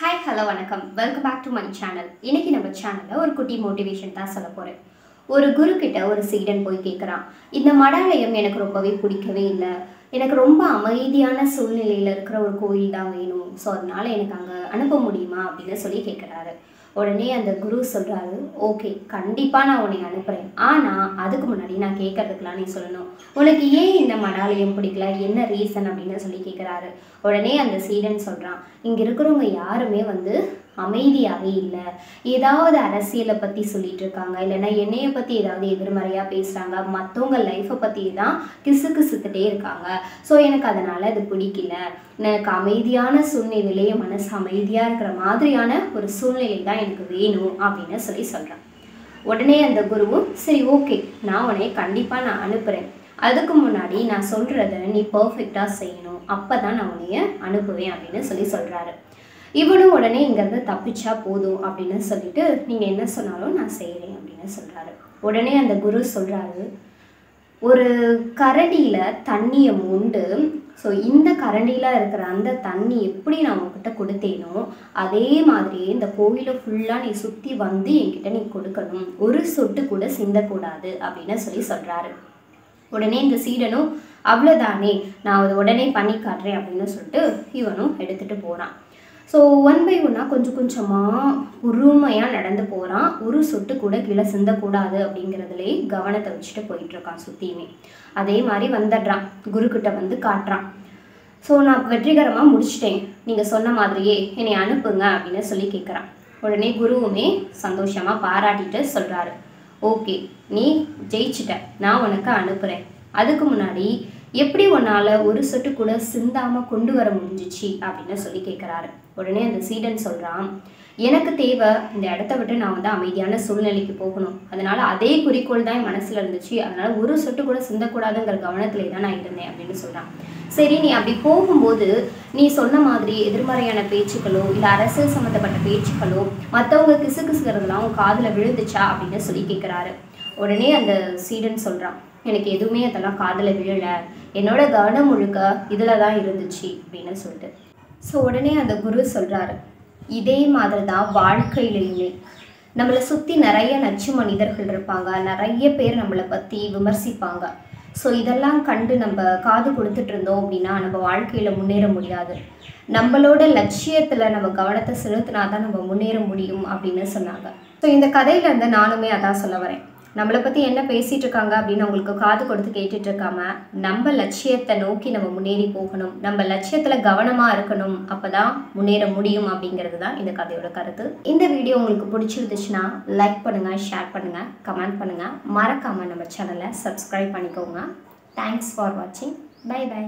Hi, hello, வணக்கம். Welcome back to my channel. இன்னைக்கு நம்ம சேனல்ல ஒரு குட்டி மோட்டிவேஷன் தான் சொல்ல போறேன். ஒரு குரு கிட்ட ஒரு சீடன் போய் கேட்குறான், இந்த மடாலயம் எனக்கு ரொம்பவே பிடிக்கவே இல்லை, எனக்கு ரொம்ப அமைதியான சூழ்நிலையில் இருக்கிற ஒரு கோயில் தான் வேணும், ஸோ அதனால எனக்கு அங்கே அனுப்ப முடியுமா அப்படின்னு சொல்லி கேட்குறாரு. உடனே அந்த குரு சொல்கிறாரு, ஓகே கண்டிப்பாக நான் உன்னை அனுப்புகிறேன், ஆனால் அதுக்கு முன்னாடி நான் கேட்கறதுக்கெலாம் நீ சொல்லணும், உனக்கு ஏன் இந்த மடாலயம் பிடிக்கல, என்ன ரீசன் அப்படின்னு சொல்லி கேட்குறாரு. உடனே அந்த சீடன் சொல்கிறான், இங்கே இருக்கிறவங்க யாருமே அமைதியாகவே இல்லை, ஏதாவது அரசியலை பற்றி சொல்லிட்டு இருக்காங்க, இல்லைன்னா என்னையை பற்றி ஏதாவது எதிர்மறையாக பேசுகிறாங்க, மற்றவங்க லைஃப்பை பற்றி தான் கிசுக்கிசுத்துட்டே இருக்காங்க. ஸோ எனக்கு அதனால் அது பிடிக்கல, எனக்கு அமைதியான சூழ்நிலையிலே என் மனசு அமைதியாக இருக்கிற மாதிரியான ஒரு சூழ்நிலை தான் எனக்கு வேணும் அப்படின்னு சொல்கிறான். உடனே அந்த குருவும் சரி ஓகே நான் உன்னை கண்டிப்பாக நான் அனுப்புகிறேன், அதுக்கு முன்னாடி நான் சொல்கிறத நீ பர்ஃபெக்டாக செய்யணும், அப்போ தான் நான் உன்னைய அனுப்புவேன் அப்படின்னு சொல்கிறாரு. இவனும் உடனே இங்கேருந்து தப்பிச்சா போதும் அப்படின்னு சொல்லிட்டு நீங்கள் என்ன சொன்னாலும் நான் செய்கிறேன் அப்படின்னு சொல்கிறாரு. உடனே அந்த குரு சொல்கிறாரு, ஒரு கரண்டியில் தண்ணியை மொண்டு, ஸோ இந்த கரண்டியில் இருக்கிற அந்த தண்ணி எப்படி நான் உங்ககிட்ட கொடுத்தேனோ அதே மாதிரியே இந்த கோயிலை ஃபுல்லாக நீ சுற்றி வந்து என்கிட்ட நீ கொடுக்கணும், ஒரு சொட்டு கூட சிந்தக்கூடாது அப்படின்னு சொல்கிறாரு. உடனே இந்த சீடனும் அவ்வளோதானே நான் அதை உடனே பண்ணி காட்டுறேன் அப்படின்னு சொல்லிட்டு இவனும் எடுத்துகிட்டு போகிறான். ஸோ ஒன் பை ஒன்னாக கொஞ்சம் கொஞ்சமாக பொறுமையாக நடந்து போகிறான், ஒரு சொட்டு கூட கீழே சிந்தக்கூடாது அப்படிங்கிறதுலே கவனத்தை வச்சுட்டு போயிட்டுருக்கான் சுற்றியுமே. அதே மாதிரி வந்துடுறான், குருக்கிட்ட வந்து காட்டுறான். ஸோ நான் வெற்றிகரமாக முடிச்சிட்டேன், நீங்கள் சொன்ன மாதிரியே என்னை அனுப்புங்க அப்படின்னு சொல்லி கேட்குறான். உடனே குருவுமே சந்தோஷமாக பாராட்டிட்டு சொல்கிறாரு, ஓகே நீ ஜெயிச்சிட்ட, நான் உனக்கு அனுப்புகிறேன், அதுக்கு முன்னாடி எப்படி உன்னால் ஒரு சொட்டு கூட சிந்தாமல் கொண்டு வர முடிஞ்சிச்சு அப்படின்னு சொல்லி கேட்குறாரு. உடனே அந்த சீடன் சொல்கிறான், எனக்கு தேவை இந்த இடத்த விட்டு நான் அமைதியான சூழ்நிலைக்கு போகணும், அதனால் அதே குறிக்கோள் தான் என் மனசில் இருந்துச்சு, அதனால் ஒரு சொட்டு கூட சிந்தக்கூடாதுங்கிற கவனத்திலே தான் நான் இருந்தேன் அப்படின்னு சொல்கிறான். சரி நீ அப்படி போகும்போது நீ சொன்ன மாதிரி எதிர்மறையான பேச்சுக்களோ இல்லை அரசியல் சம்மந்தப்பட்ட பேச்சுக்களோ மற்றவங்க கிசுகிறதுலாம் உன் காதில் விழுந்துச்சா அப்படின்னு சொல்லி கேட்குறாரு. உடனே அந்த சீடன் சொல்கிறான், எனக்கு எதுவுமே அதெல்லாம் காதில் விழலை, என்னோட கவனம் முழுக்க இதில் தான் இருந்துச்சு அப்படின்னு சொல்லிட்டு. ஸோ உடனே அந்த குரு சொல்கிறாரு, இதே மாதிரி தான் வாழ்க்கையிலையுமே நம்மளை சுற்றி நிறைய நச்சு மனிதர்கள் இருப்பாங்க, நிறைய பேர் நம்மளை பற்றி விமர்சிப்பாங்க. ஸோ இதெல்லாம் கண்டு நம்ம காது கொடுத்துட்டு இருந்தோம் அப்படின்னா நம்ம வாழ்க்கையில் முன்னேற முடியாது, நம்மளோட லட்சியத்தில் நம்ம கவனத்தை செலுத்தினா தான் நம்ம முன்னேற முடியும் அப்படின்னு சொன்னாங்க. ஸோ இந்த கதையிலேருந்து நானுமே அதான் சொல்ல வரேன், நம்மளை பற்றி என்ன பேசிகிட்டு இருக்காங்க அப்படின்னு அவங்களுக்கு காது கொடுத்து கேட்டுட்டு இருக்காம நம்ம லட்சியத்தை நோக்கி நம்ம முன்னேறி போகணும், நம்ம லட்சியத்தில் கவனமாக இருக்கணும், அப்போ தான் முன்னேற முடியும் அப்படிங்கிறது தான் இந்த கதையோட கருத்து. இந்த வீடியோ உங்களுக்கு பிடிச்சிருந்துச்சுன்னா லைக் பண்ணுங்கள், ஷேர் பண்ணுங்கள், கமெண்ட் பண்ணுங்கள், மறக்காமல் நம்ம சேனலை சப்ஸ்கிரைப் பண்ணிக்கோங்க. தேங்க்ஸ் ஃபார் வாட்சிங். Bye by.